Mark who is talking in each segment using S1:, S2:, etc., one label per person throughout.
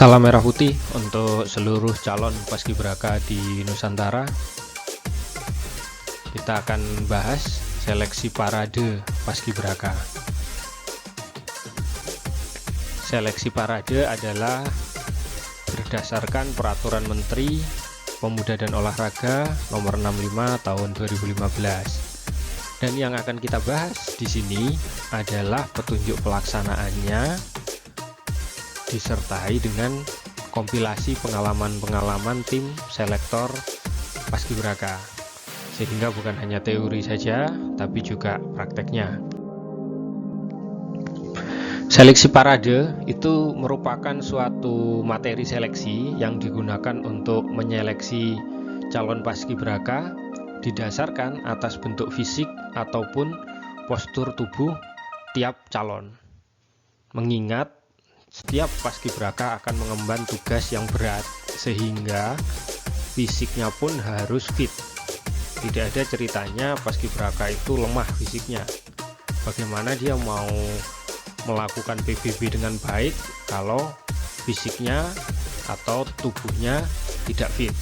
S1: Salam merah putih untuk seluruh calon paskibraka di Nusantara. Kita akan bahas seleksi parade paskibraka. Seleksi parade adalah berdasarkan Peraturan Menteri Pemuda dan Olahraga Nomor 65 Tahun 2015. Dan yang akan kita bahas di sini adalah petunjuk pelaksanaannya, disertai dengan kompilasi pengalaman-pengalaman tim selektor paskibraka, sehingga bukan hanya teori saja tapi juga prakteknya. Seleksi parade itu merupakan suatu materi seleksi yang digunakan untuk menyeleksi calon paskibraka didasarkan atas bentuk fisik ataupun postur tubuh tiap calon. Mengingat setiap paskibraka akan mengemban tugas yang berat, sehingga fisiknya pun harus fit. Tidak ada ceritanya paskibraka itu lemah fisiknya. Bagaimana dia mau melakukan PBB dengan baik kalau fisiknya atau tubuhnya tidak fit?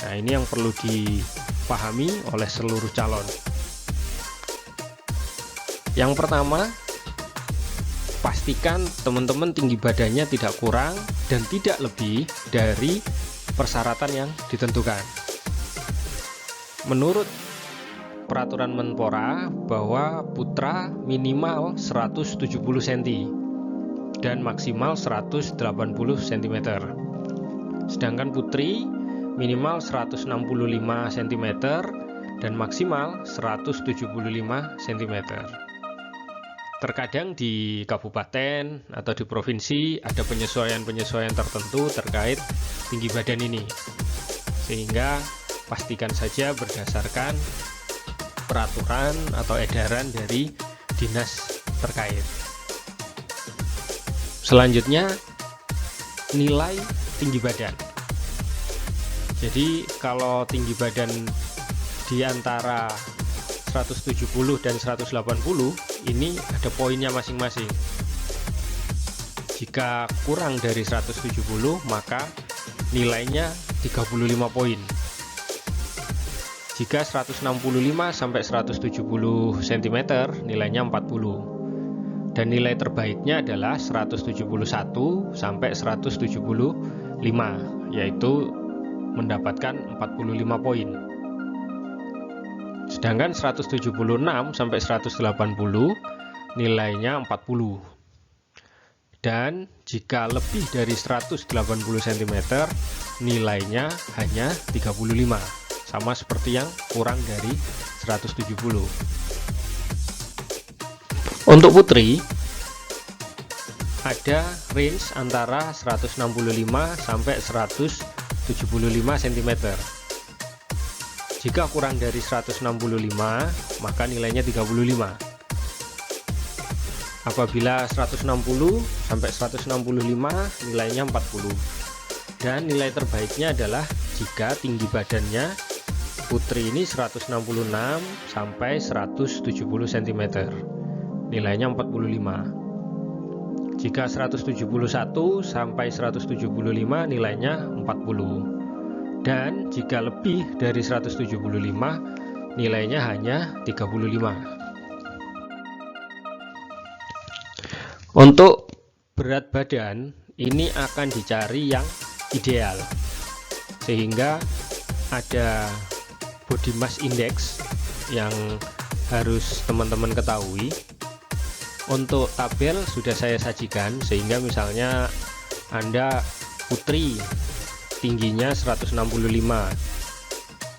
S1: Nah, ini yang perlu dipahami oleh seluruh calon. Yang pertama, pastikan teman-teman tinggi badannya tidak kurang dan tidak lebih dari persyaratan yang ditentukan. Menurut peraturan Menpora bahwa putra minimal 170 cm dan maksimal 180 cm. Sedangkan putri minimal 165 cm dan maksimal 175 cm. Terkadang di kabupaten atau di provinsi ada penyesuaian-penyesuaian tertentu terkait tinggi badan ini, sehingga pastikan saja berdasarkan peraturan atau edaran dari dinas terkait. Selanjutnya, nilai tinggi badan. Jadi kalau tinggi badan di antara 170 dan 180 ini ada poinnya masing-masing. Jika kurang dari 170 maka nilainya 35 poin. Jika 165 sampai 170 cm nilainya 40. Dan nilai terbaiknya adalah 171 sampai 175, yaitu mendapatkan 45 poin. Sedangkan 176 sampai 180 nilainya 40. Dan jika lebih dari 180 cm nilainya hanya 35, sama seperti yang kurang dari 170. Untuk putri ada range antara 165 sampai 175 cm. Jika kurang dari 165 maka nilainya 35. Apabila 160 sampai 165 nilainya 40. Dan nilai terbaiknya adalah jika tinggi badannya putri ini 166 sampai 170 cm. Nilainya 45. Jika 171 sampai 175 nilainya 40. Dan jika lebih dari 175 nilainya hanya 35. Untuk berat badan ini akan dicari yang ideal, sehingga ada body mass index yang harus teman-teman ketahui. Untuk tabel sudah saya sajikan, sehingga misalnya Anda putri tingginya 165,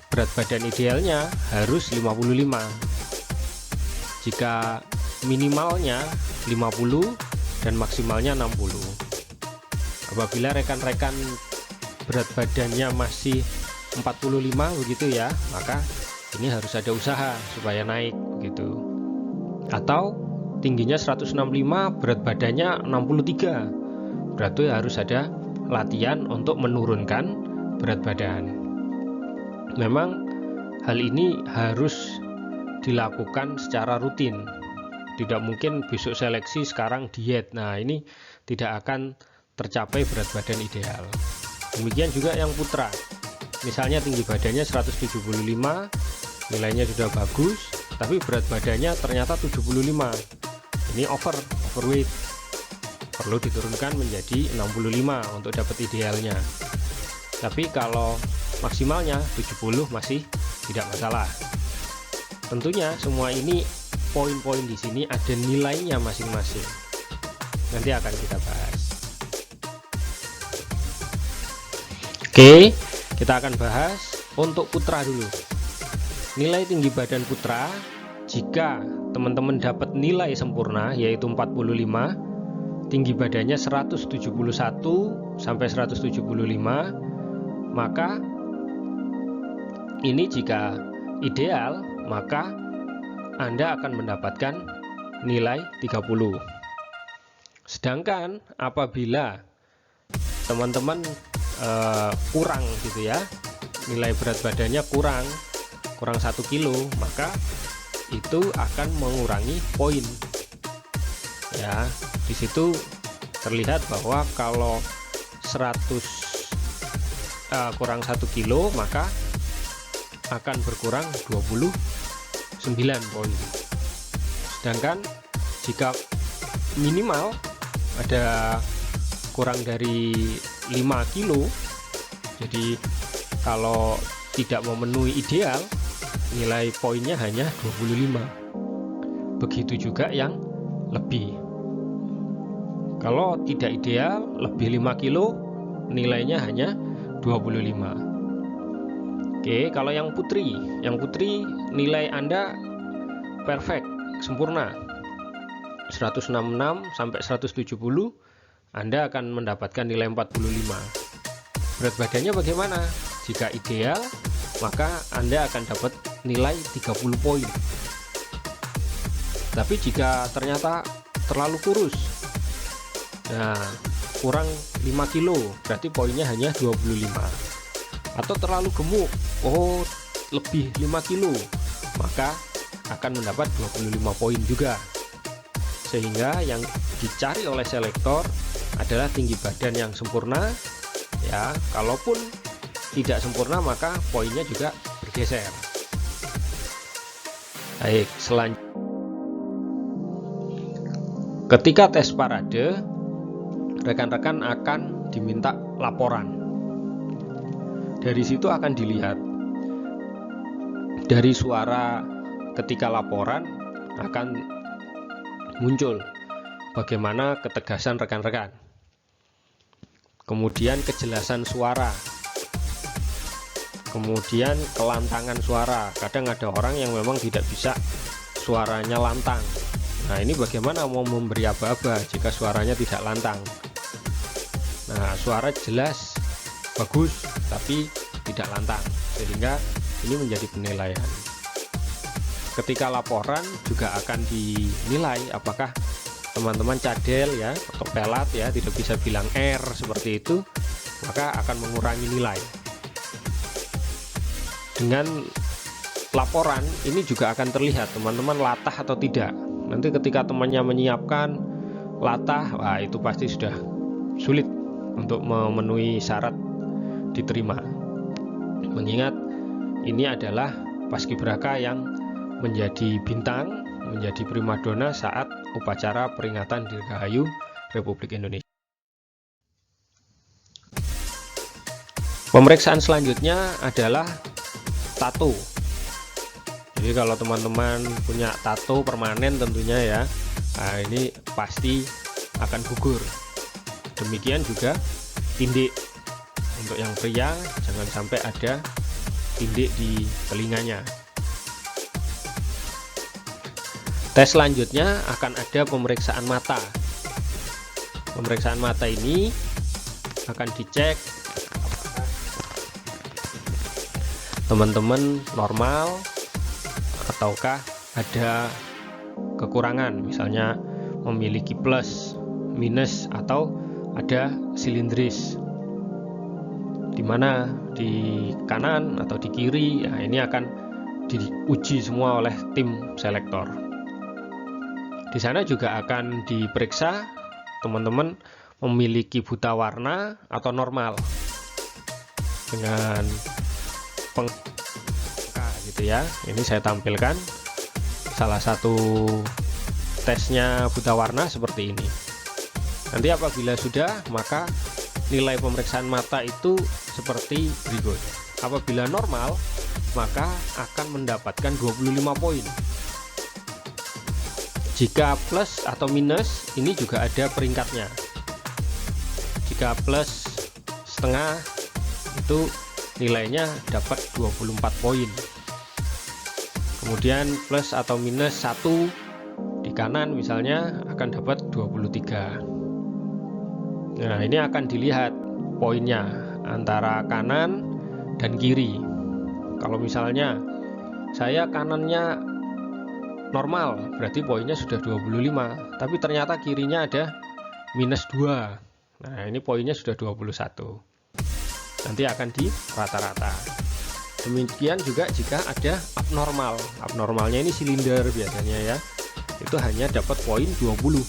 S1: berat badan idealnya harus 55. Jika minimalnya 50 dan maksimalnya 60. Apabila rekan-rekan berat badannya masih 45 begitu ya, maka ini harus ada usaha supaya naik begitu. Atau tingginya 165, berat badannya 63, berarti harus ada latihan untuk menurunkan berat badan. Memang hal ini harus dilakukan secara rutin. Tidak mungkin besok seleksi sekarang diet. Nah, ini tidak akan tercapai berat badan ideal. Demikian juga yang putra, misalnya tinggi badannya 175, nilainya sudah bagus, tapi berat badannya ternyata 75. Ini overweight, perlu diturunkan menjadi 65 untuk dapat idealnya. Tapi kalau maksimalnya 70 masih tidak masalah. Tentunya semua ini poin-poin di sini ada nilainya masing-masing. Nanti akan kita bahas. Oke, kita akan bahas untuk putra dulu. Nilai tinggi badan putra, jika teman-teman dapat nilai sempurna yaitu 45, tinggi badannya 171 sampai 175, maka ini jika ideal, maka Anda akan mendapatkan nilai 30. Sedangkan apabila teman-teman kurang gitu ya, nilai berat badannya kurang 1 kilo, maka itu akan mengurangi poin. Ya, di situ terlihat bahwa kalau 100 kurang 1 kilo, maka akan berkurang 29 poin. Sedangkan jika minimal ada kurang dari 5 kilo, jadi kalau tidak memenuhi ideal, nilai poinnya hanya 25. Begitu juga yang lebih. Kalau tidak ideal, lebih 5 kilo, nilainya hanya 25. Oke, kalau yang putri nilai Anda perfect, sempurna. 166 sampai 170, Anda akan mendapatkan nilai 45. Berat badannya bagaimana? Jika ideal, maka Anda akan dapat nilai 30 poin. Tapi jika ternyata terlalu kurus, nah kurang 5 kilo, berarti poinnya hanya 25. Atau terlalu gemuk, lebih 5 kilo, maka akan mendapat 25 poin juga. Sehingga yang dicari oleh selektor adalah tinggi badan yang sempurna. Ya, kalaupun tidak sempurna maka poinnya juga bergeser. Baik, selanjutnya. Ketika tes parade, rekan-rekan akan diminta laporan. Dari situ akan dilihat, dari suara ketika laporan akan muncul bagaimana ketegasan rekan-rekan, kemudian kejelasan suara, kemudian kelantangan suara. Kadang ada orang yang memang tidak bisa suaranya lantang. Nah, ini bagaimana mau memberi aba-aba jika suaranya tidak lantang. Nah, suara jelas, bagus, tapi tidak lantang, sehingga ini menjadi penilaian. Ketika laporan juga akan dinilai apakah teman-teman cadel ya atau pelat ya, tidak bisa bilang R seperti itu, maka akan mengurangi nilai. Dengan laporan ini juga akan terlihat teman-teman latah atau tidak. Nanti ketika temannya menyiapkan latah, wah itu pasti sudah sulit untuk memenuhi syarat diterima. Mengingat ini adalah paskibraka yang menjadi bintang, menjadi primadona saat upacara peringatan Dirgahayu Republik Indonesia. Pemeriksaan selanjutnya adalah tato. Jadi kalau teman-teman punya tato permanen tentunya ya, nah ini pasti akan gugur. Demikian juga tindik. Untuk yang pria jangan sampai ada tindik di telinganya. Tes selanjutnya akan ada pemeriksaan mata. Pemeriksaan mata ini akan dicek teman-teman normal ataukah ada kekurangan, misalnya memiliki plus, minus, atau ada silindris, di mana di kanan atau di kiri. Nah, ini akan diuji semua oleh tim selektor. Di sana juga akan diperiksa teman-teman memiliki buta warna atau normal dengan pengangka gitu ya. Ini saya tampilkan salah satu tesnya buta warna seperti ini. Nanti apabila sudah, maka nilai pemeriksaan mata itu seperti berikut. Apabila normal, maka akan mendapatkan 25 poin. Jika plus atau minus, ini juga ada peringkatnya. Jika plus setengah, itu nilainya dapat 24 poin. Kemudian plus atau minus 1 di kanan misalnya akan dapat 23. Nah, ini akan dilihat poinnya antara kanan dan kiri. Kalau misalnya saya kanannya normal, berarti poinnya sudah 25, tapi ternyata kirinya ada minus 2. Nah, ini poinnya sudah 21. Nanti akan di rata-rata. Demikian juga jika ada abnormal. Abnormalnya ini silinder biasanya ya. Itu hanya dapat poin 20.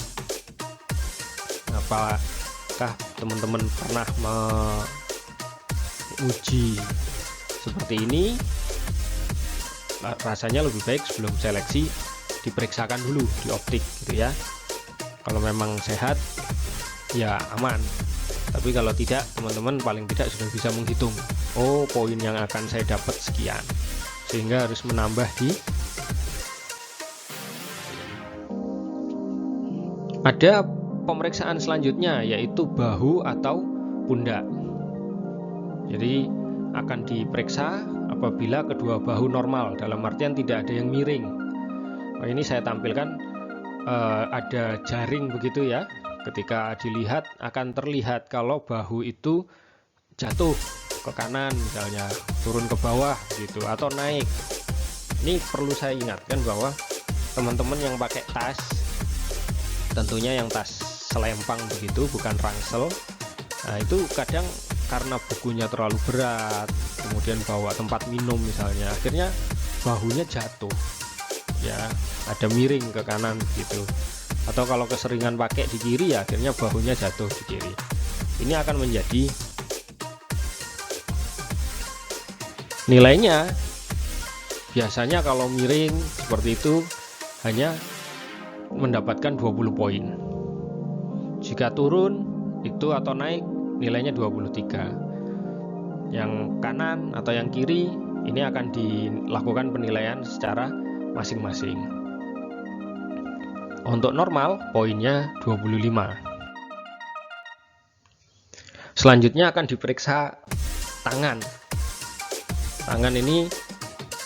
S1: Apakah teman-teman pernah menguji seperti ini? Rasanya lebih baik sebelum seleksi diperiksakan dulu di optik gitu ya. Kalau memang sehat ya aman, tapi kalau tidak, teman-teman paling tidak sudah bisa menghitung, oh poin yang akan saya dapat sekian, sehingga harus menambah di. Ada pemeriksaan selanjutnya yaitu bahu atau pundak. Jadi akan diperiksa apabila kedua bahu normal, dalam artian tidak ada yang miring. Nah, ini saya tampilkan ada jaring begitu ya. Ketika dilihat akan terlihat kalau bahu itu jatuh ke kanan misalnya, turun ke bawah gitu, atau naik. Ini perlu saya ingatkan bahwa teman-teman yang pakai tas, tentunya yang tas selempang begitu, bukan ransel. Nah, itu kadang karena bukunya terlalu berat, kemudian bawa tempat minum misalnya, akhirnya bahunya jatuh ya, ada miring ke kanan gitu. Atau kalau keseringan pakai di kiri ya akhirnya bahunya jatuh di kiri. Ini akan menjadi nilainya, biasanya kalau miring seperti itu hanya mendapatkan 20 poin. Jika turun itu atau naik nilainya 23. Yang kanan atau yang kiri ini akan dilakukan penilaian secara masing-masing. Untuk normal poinnya 25. Selanjutnya akan diperiksa tangan. Tangan ini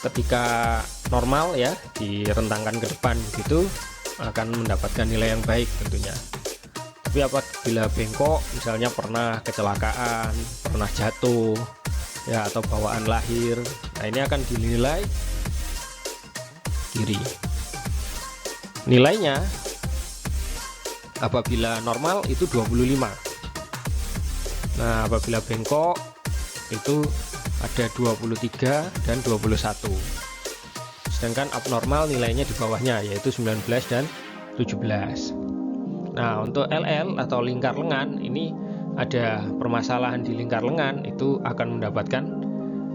S1: ketika normal ya, direntangkan ke depan begitu, akan mendapatkan nilai yang baik tentunya. Tapi apabila bengkok, misalnya pernah kecelakaan, pernah jatuh ya, atau bawaan lahir, nah ini akan dinilai kiri. Nilainya apabila normal itu 25. Nah, apabila bengkok itu ada 23 dan 21. Sedangkan abnormal nilainya di bawahnya yaitu 19 dan 17. Nah, untuk LL atau lingkar lengan, ini ada permasalahan di lingkar lengan, itu akan mendapatkan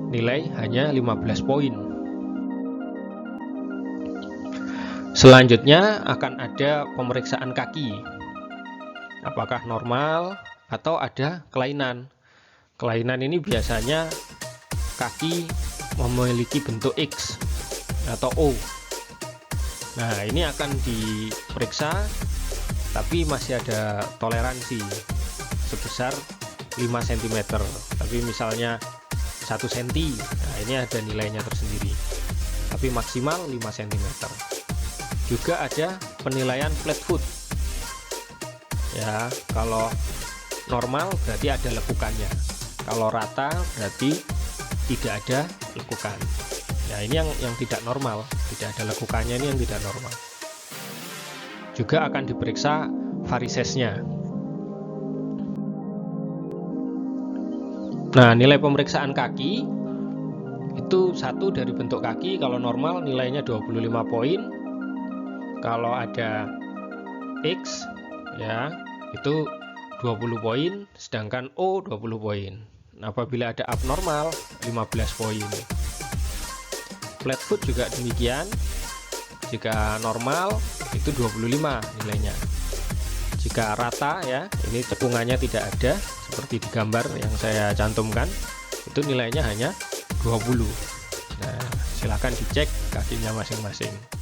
S1: nilai hanya 15 poin. Selanjutnya akan ada pemeriksaan kaki. Apakah normal atau ada kelainan. Kelainan ini biasanya kaki memiliki bentuk X atau O. Nah, ini akan diperiksa, tapi masih ada toleransi sebesar 5 cm. Tapi misalnya 1 cm, nah ini ada nilainya tersendiri, tapi maksimal 5 cm. Juga ada penilaian flat foot ya, kalau normal berarti ada lekukannya, kalau rata berarti tidak ada lekukan. Ya, ini yang tidak normal, tidak ada lekukannya, ini yang tidak normal. Juga akan diperiksa varisesnya. Nah, nilai pemeriksaan kaki itu satu dari bentuk kaki, kalau normal nilainya 25 poin. Kalau ada X ya, itu 20 poin, sedangkan O 20 poin. Apabila ada abnormal 15 poin. Flat foot juga demikian. Jika normal itu 25 nilainya. Jika rata ya, ini cekungannya tidak ada seperti di gambar yang saya cantumkan, itu nilainya hanya 20. Nah, silahkan dicek kakinya masing-masing.